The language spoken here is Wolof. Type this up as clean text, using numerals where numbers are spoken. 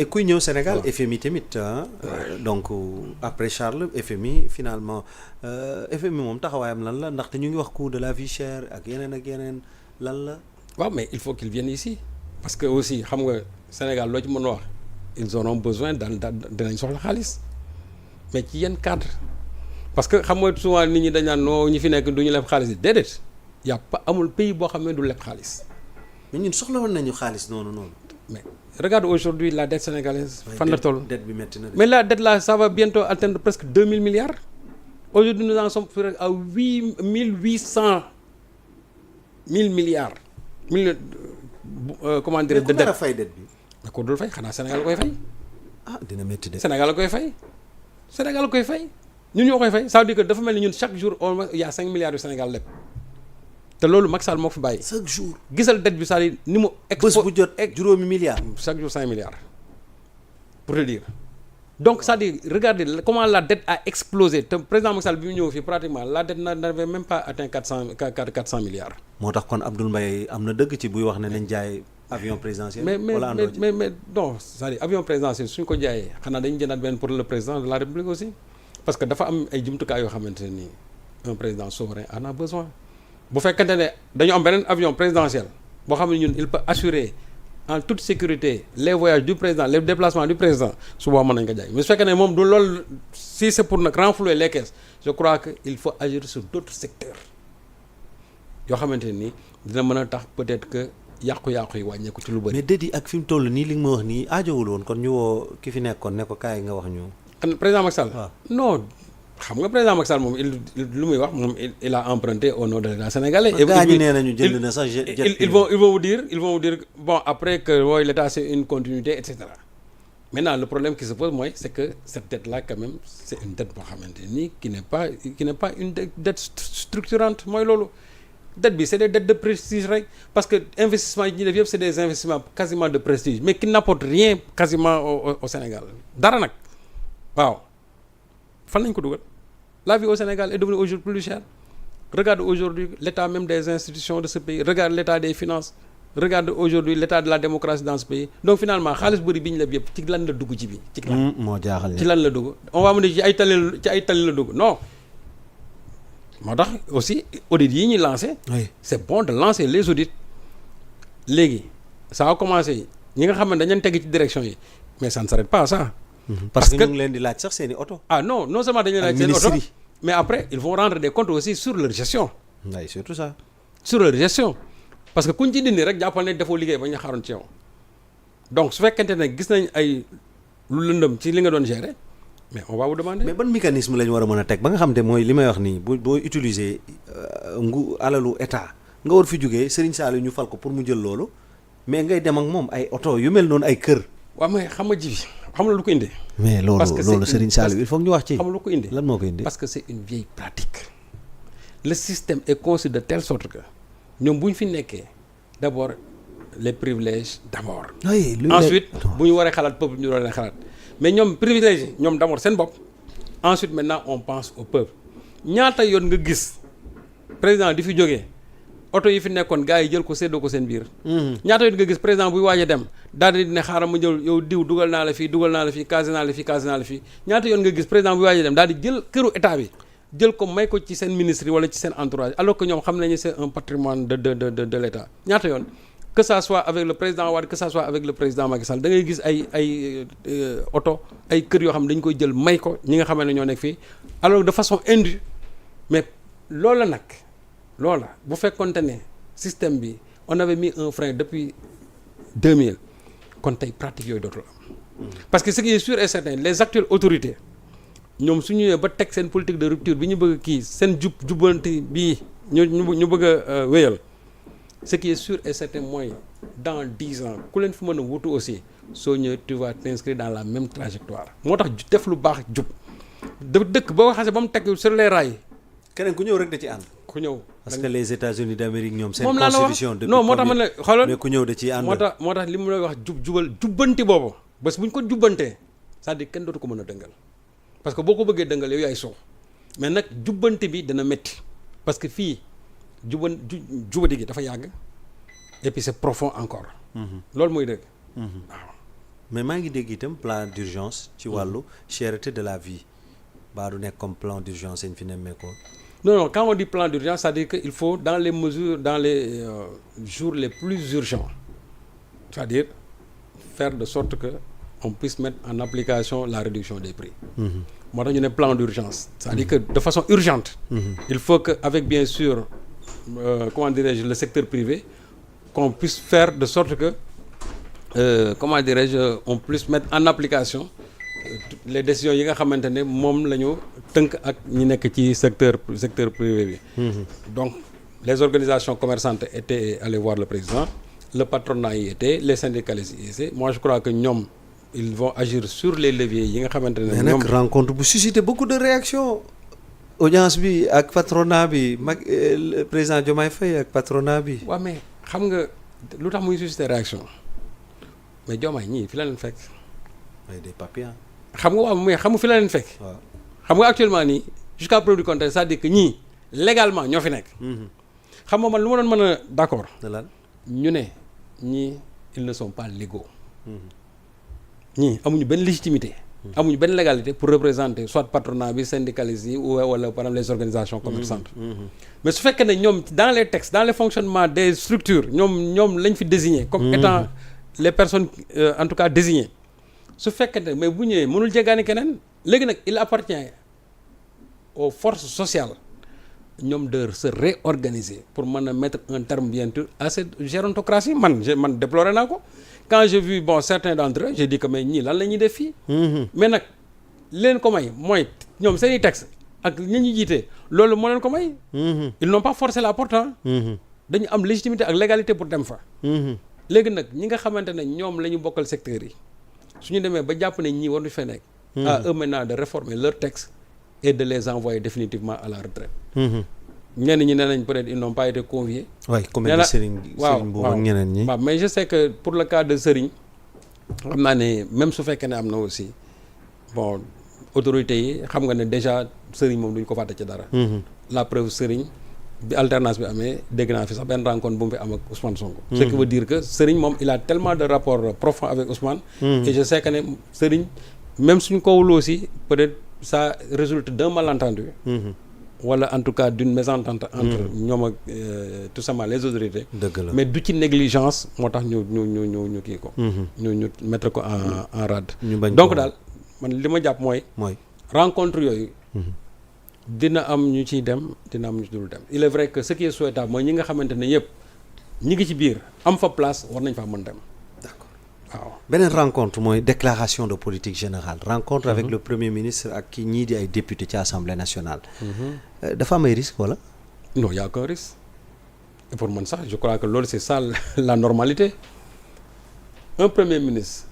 kuy ñëw Sénégal FMI tamit donc après Charles FMI finalement FMI moom taxawaayam lan la ndaxte ñu ngi wax coût de la vie chère ak yeneen lan la. waaw mais il faut qu'ils viennent ici parce que aussi xam nga Sénégal loo ci mën a wax ils auront besoin danañ soxla xaalis mais ci yenn cadre parce que xam nga souvent nit ñi dañ naan noo ñi fi nekk du ñu leb xaalis yi déedéet y a pas amul pays boo xam ne du leb xaalis. mais ñun soxla woon nañu xaalis noonu. mais regarde aujourd'hui la dette sénégalaise. fan la toll dette bi métti na de. mais la dette là ça va bientôt atteindre presque 2000 milliards. aujourd'hui nous en sommes à 800 milliards. Comment dire de dette. mais ku nar a fay dette bi. mais ko dul fay xanaa Sénégal la koy fay. dina métti de. Sénégal la koy fay. Sénégal la koy fay ñun ñoo koy fay ça veut dire que dafa mel ni ñun chaque jour au moins il y a 5 milliards yu Sénégal lépp. te loolu Macky Sall moo ko fi bàyyi. chaque jour gisal dette bi c'est-à-dire ni mu. bés bu jot juróomi milliards. chaque jour 5 milliards pour te dire donc c'est-à-dire regardez comment la dette a explosé te président Macky Sall bi mu ñëw fii pratiquement la dette n'avait même pas atteint 400 milliards. moo tax kon Abdoul Mbaye am na dëgg ci buy wax ne nañ jaay avion présidentiel. mais non c'est-à-dire avion présidentiel suñ ko jaayee xanaa dañu jëndaat benn pour le président de la République aussi parce que dafa am ay jumtukaay yoo xamante ne nii un président souverain en a besoin. bu fekkente ne dañu am beneen avion présidentiel boo xam ne ñun il peut assurer en toute sécurité les voyages du président les déplacements du président su boobaa mën nañ ko jaay mais su fekkee ne moom du loolu si c'est pour nag renflouer les caisses je crois que il faut agir sur d'autres secteurs yoo xamante ne nii dina mën a tax peut-être que yàqu-yàqu yi wàññeeku ci lu bëri. mais déet yi ak fi mu toll nii li nga ma wax nii aajowul woon kon ñu woo ki fi nekkoon ne ko kaay nga wax ñu. président Macky Sall. non. xam nga président Macky Sall moom lu muy wax moom il a emprunté au nom de l'État sénégalais. et gars ñi nee nañu jënd na sax ils vont vous dire bon après que wooy l'État c'est une continuité et cetera maintenant le problème qui se pose mooy c'est que cette dette là quand même c'est une dette boo xamante ni qui n'est pas une dette structurante mooy loolu dette bi c'est des dettes de prestige rek parce que investissement yi ñuy def yëpp c'est des investissements quasiment de prestige mais qui n'apportent rien quasiment au Sénégal dara nag waaw fan lañ ko dugal. La vie au Sénégal est devenue aujourd'hui plus chère. Regarde aujourd'hui l'état même des institutions de ce pays. Regarde l'état des finances. Regarde aujourd'hui l'état de la démocratie dans ce pays. Donc finalement xaalis bëri bi ñu la yëpp ci lan la dugg ci bi ci lan moo jaaxal ci lan la dugg on va me dire ci ay tali la dugg non. moo tax aussi audit yi ñuy lancé. oui c'est bon de lancer les audits. léegi ça a commencé ñi nga xam ne dañu leen teg ci direction yi mais ça ne s'arrête pas à ça. parce que ñu ngi leen di laaj sax seeni oto. non seulement dañu leen laaj seen oto mais après ils vont rendre des comptes aussi sur leur gestion. oui surtout ça. sur leur gestion parce que kuñ ci dindi rek jàppal ne defoo liggéey ba ñu xaaroon ci yow donc su fekkente ne gis nañ ay lu lëndëm ci li nga doon gérer mais on va vous demander. mais ban mécanisme la ñu war a mën a teg ba nga xam te mooy li may wax nii boo utiliser alalu état nga war fi jógee Serigne Saliou ñu fal ko pour mu jël loolu mais ngay dem ak moom ay oto yu mel noonu ay kër. waaw mais xam nga ji xam nga lu ko indi. mais loolu Serigne Saliou il faut que ñu wax ci. xam nga lu ko indi lan moo ko indi. parce que c'est une vieille pratique. le système est conçu de telle sorte que ñoom bu ñu fi nekkee d'abord les privilèges d'abord. oui ensuite bu ñu waree xalaat peuple ñu waree xalaat mais ñoom privilèges ñoom d'abord seen bopp. ensuite maintenant on pense au peuple ñaata yoon nga gis président di fi jógee oto yi fi nekkoon gars yi jël ko séddoo ko seen biir. ñaata yoon nga gis président buy waaj a dem daal di ne xaaral ma jël yow diw dugal naa la fii casé naa la fii ñaata yoon nga gis président buy waaj a dem daal di jël këru état bi jël ko may ko ci seen ministre yi wala ci seen entourage alors que ñoom xam nañu c'est un patrimoine de l'État ñaata yoon que ça soit avec le président Wade que ça soit avec le président Macky Sall da ngay gis ay oto ay kër yoo xam ne dañu koy jël may ko ñi nga xam ne ñoo nekk fii alors de façon indue mais loola nag loola bu fekkonte ne système bi on avait mis un frein depuis 2000 kon tey pratique yooyu dootul am parce que ce qui est sûr et certain les actuelles autorités ñoom su ñëwee ba teg seen politique de rupture bi ñu bëgg kii seen jubbanti bii ñu bëgg a wéyal ce qui est sûr et certain mooy dans 10 ans ku leen fi mën a wutu aussi soo ñëwee tu vas t'inscrire dans la même trajectoire moo tax def lu baax jub dëkk boo xasee ba mu teg sur les rails. keneen ku ñëw rek da ci ànd. ku ñëw parce que les États-Unis d'Amérique ñoom seen moom laa la wax constitution depuis non moo tax man la xoolal mais ku ñëw da ciy ànd. moo tax li mu lay wax jubbanti boobu bés bu ñu ko jubbantee c'est-à-dire kenn dootu ko mën a dëngal parce que boo ko bëggee dëngal yow yaay soow mais nag jubbanti bi dana métti parce que fii jubati gi dafa yàgg et puis c'est profond encore. loolu mooy dëgg. waaw mais maa ngi dégg itam plan d'urgence ci wàllu cherté de la vie baa du nekk comme plan d'urgence ñu fi nemmeekoo. Non, quand on dit plan d'urgence, c'est-à-dire qu'il faut dans les mesures, dans les jours les plus urgents, c'est-à-dire faire de sorte que on puisse mettre en application la réduction des prix. Moo tax ñu ne plan d'urgence, c'est-à-dire que de façon urgente, il faut que avec bien sûr, comment dirais-je, le secteur privé, qu'on puisse faire de sorte que, comment dirais-je, on puisse mettre en application les décisions yi nga xamante ne moom la ñu tënk ak ñi nekk ci secteur privé bi. Donc les organisations commerçantes étaient allées voir le président, le patronat y était, les syndicalistes y étaient. Moi je crois que ñoom ils vont agir sur les leviers yi nga xamante ne. mais nag rencontre bu suscité beaucoup de réactions. audience bi ak patronat bi le président Diomaye Faye ak patronat bi. waaw mais xam nga lu tax muy suscité réaction mais Diomaye ñii fi la leen fekk. ay des papiers. xam nga waaw mais xam nga fi la leen fekk. waaw xam nga actuellement nii jusqu'à preuve du contraire c'est-à-dire que ñii légalement ñoo fi nekk. xam nga man lu ma doon mën a d'accord. ñu ne ñii ils ne sont pas légaux. ñii amuñu benn légitimité. amuñu benn légalité pour représenter soit patronat bi syndicalistes yi wala par exemple les organisations commerçantes. mais su fekkee ne ñoom dans les textes dans les fonctionnements des structures ñoom lañ fi désigné. comme étant les personnes en tout cas désignées. su fekkente mais bu ñëwee mënul jéggaani keneen léegi nag il appartient aux forces sociales ñoom de se réorganiser pour mën a mettre un terme bientôt à cette gérontocratie man déploré naa ko quand j'ai vu certains d'entre eux j'ai dit que mais ñii lan la ñuy def fii mais nag leen ko may mooy ñoom seeni texte ak ñi ñu jiite loolu moo leen ko may ils n'ont pas forcé la porte dañu am légitimité ak légalité pour dem fa léegi nag ñi nga xamante ne ñoom la ñu bokkal secteurs yi su ñu demee ba jàpp ne ñii waruñu fee nekk. à eux maintenant de réformer leur texte et de les envoyer définitivement à la retraite. ñenn ñi nee nañ peut-être ils n'ont pas été conviés. waay comme ni Serigne Mboup ak ñeneen ñi. waaw mais je sais que pour le cas de Serigne xam naa ne même su fekkee ne am na aussi autorités yi xam nga ne déjà Serigne moom duñ ko fàtte ci dara. la preuve Serigne bi alternance bi amee dégg naa fi sax benn rencontre bu mu fi am ak Ousmane Sonko. ce qui veut dire que Serigne moom il a tellement de rapports profonds avec Ousmane. et je sais que ne Serigne même suñ ko wul aussi peut-être ça résulte d'un malentendu. wala en tout cas d'une mésentente entre ñoom ak tout simplement les autorités. dëgg la mais du ci négligence moo tax ñu kii ko. ñu mettre ko en rade. donc daal man li ma jàpp mooy. rencontre yooyu. dina am ñu ciy dem dina am ñu ci dul dem il est vrai que ce qui est souhaitable mooy ñi nga xamante ne yëpp ñi ngi ci biir am fa place war nañ faa mën dem. d'accord waaw. beneen rencontre mooy déclaration de politique générale rencontre avec le premier ministre ak ki ñii di ay député ci assemblée nationale. dafa am ay risques wala. non y a aucun risque et pour man sax je crois que loolu c'est ça la normalité un premier ministre